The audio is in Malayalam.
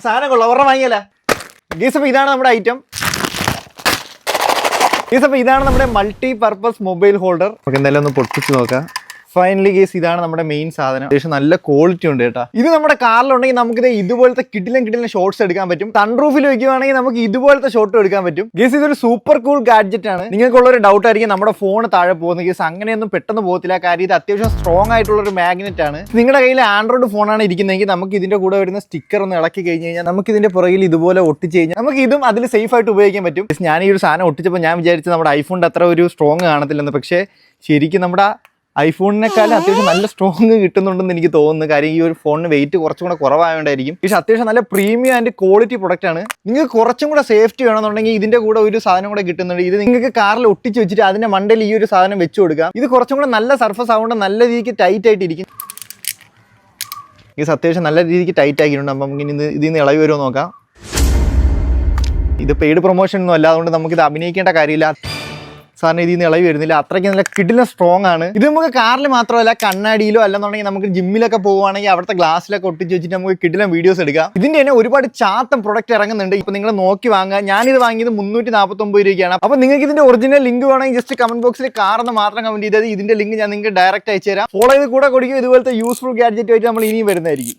സാധനം കൊള്ളാം, ഒരെണ്ണം വാങ്ങിയല്ല ഗീസ്. അപ്പോൾ ഇതാണ് നമ്മുടെ ഐറ്റം ഗീസ്. അപ്പോൾ ഇതാണ് നമ്മുടെ മൾട്ടി പർപ്പസ് മൊബൈൽ ഹോൾഡർ. നമുക്ക് എന്തായാലും ഒന്ന് പൊട്ടിച്ച് നോക്കാം. ഫൈനലി ഗേസ്, ഇതാണ് നമ്മുടെ മെയിൻ സാധനം. അത്യാവശ്യം നല്ല ക്വാളിറ്റി ഉണ്ട് കേട്ടോ. ഇത് നമ്മുടെ കാറിലുണ്ടെങ്കിൽ നമുക്കിത് ഇതുപോലത്തെ കിടിലൻ ഷോട്ട്സ് എടുക്കാൻ പറ്റും. സൺറൂഫിൽ വെക്കുകയാണെങ്കിൽ നമുക്ക് ഇതുപോലത്തെ ഷോട്ടും എടുക്കാൻ പറ്റും. ഗേസ്, ഇതൊരു സൂപ്പർ കൂൾ ഗാഡ്ജറ്റ് ആണ്. നിങ്ങൾക്കുള്ള ഒരു ഡൗട്ട് ആയിരിക്കും നമ്മുടെ ഫോൺ താഴെ പോകുന്ന. ഗേസ്, അങ്ങനെയൊന്നും പെട്ടെന്ന് പോകത്തില്ല. കാര്യം ഇത് അത്യാവശ്യം സ്ട്രോങ് ആയിട്ടുള്ള ഒരു മാഗ്നറ്റ് ആണ്. നിങ്ങളുടെ കയ്യിൽ ആൻഡ്രോയിഡ് ഫോണാണ് ഇരിക്കുന്നതെങ്കിൽ നമുക്ക് ഇതിന്റെ കൂടെ വരുന്ന സ്റ്റിക്കർ ഒന്ന് ഇളക്കി കഴിഞ്ഞ് കഴിഞ്ഞാൽ നമുക്ക് ഇതിന്റെ പുറകിൽ ഇതുപോലെ ഒട്ടിച്ച് കഴിഞ്ഞാൽ നമുക്ക് ഇതും അതിൽ സേഫ് ആയിട്ട് ഉപയോഗിക്കാൻ പറ്റും. ഞാൻ ഈ ഒരു സാധനം ഒട്ടിച്ചപ്പോൾ ഞാൻ വിചാരിച്ചത് നമ്മുടെ ഐഫോണിന്റെ അത്ര ഒരു സ്ട്രോങ് കാണത്തില്ലെന്ന്. പക്ഷേ ശരിക്കും നമ്മുടെ ഐഫോണിനെക്കാളും അത്യാവശ്യം നല്ല സ്ട്രോങ് കിട്ടുന്നുണ്ടെന്ന് എനിക്ക് തോന്നുന്നു. കാര്യം ഈ ഒരു ഫോണിന് വെയിറ്റ് കുറച്ചും കൂടെ കുറവായതുകൊണ്ടായിരിക്കും. പക്ഷേ അത്യാവശ്യം നല്ല പ്രീമിയം ആൻഡ് ക്വാളിറ്റി പ്രൊഡക്റ്റ് ആണ്. നിങ്ങൾക്ക് കുറച്ചും കൂടെ സേഫ്റ്റി വേണമെന്നുണ്ടെങ്കിൽ ഇതിന്റെ കൂടെ ഒരു സാധനം കൂടെ കിട്ടുന്നുണ്ട്. ഇത് നിങ്ങൾക്ക് കാറിൽ ഒട്ടിച്ച് വെച്ചിട്ട് അതിന്റെ മണ്ടയിൽ ഈ ഒരു സാധനം വെച്ച് കൊടുക്കാം. ഇത് കുറച്ചും കൂടെ നല്ല സർഫസ് ആവുകൊണ്ട് നല്ല രീതിക്ക് ടൈറ്റ് ആയിട്ടിരിക്കും. ഇത് അത്യാവശ്യം നല്ല രീതിക്ക് ടൈറ്റ് ആക്കിയിട്ടുണ്ട്. അപ്പം നമുക്ക് ഇതിൽ നിന്ന് ഇളവി വരുമോ നോക്കാം. ഇത് പെയ്ഡ് പ്രൊമോഷൻ ഒന്നും അല്ല, അതുകൊണ്ട് നമുക്കിത് അഭിനയിക്കേണ്ട കാര്യമില്ല. സാറിന് ഇതിൽ നിന്ന് ഇളവി വരുന്നില്ല. അത്രയ്ക്ക് നല്ല കിടിലൻ സ്ട്രോങ് ആണ്. ഇത് നമുക്ക് കാറിൽ മാത്രമല്ല കണ്ണാടിയിലോ അല്ലെന്നുണ്ടെങ്കിൽ നമുക്ക് ജിമ്മിലൊക്കെ പോകുവാണെങ്കിൽ അവിടുത്തെ ഗ്ലാസ്സിലൊക്കെ ഒട്ടിച്ച് വെച്ചിട്ട് നമുക്ക് കിടിലൻ വീഡിയോസ് എടുക്കാം. ഇതിന്റെ തന്നെ ഒരുപാട് ചാത്തം പ്രൊഡക്റ്റ് ഇറങ്ങുന്നുണ്ട്. ഇപ്പൊ നിങ്ങൾ നോക്കി വാങ്ങുക. ഞാനിത് വാങ്ങിയത് 349 രൂപയ്ക്കാണ്. അപ്പോൾ നിങ്ങൾക്ക് ഇതിന്റെ ഒറിജിനൽ ലിങ്ക് വേണമെങ്കിൽ ജസ്റ്റ് കമന്റ് ബോക്സിൽ കാറെന്ന് മാത്രം കമന്റ് ചെയ്താൽ ഇതിന്റെ ലിങ്ക് ഞാൻ നിങ്ങൾക്ക് ഡയറക്റ്റ് അയച്ചു തരാം. ഫോളോ ചെയ്ത് കൂടെ കൊടുക്കും. ഇതുപോലത്തെ യൂസ്ഫുൾ ഗാഡ്ജറ്റ് ആയിട്ട് നമ്മൾ ഇനിയും വരുന്നതായിരിക്കും.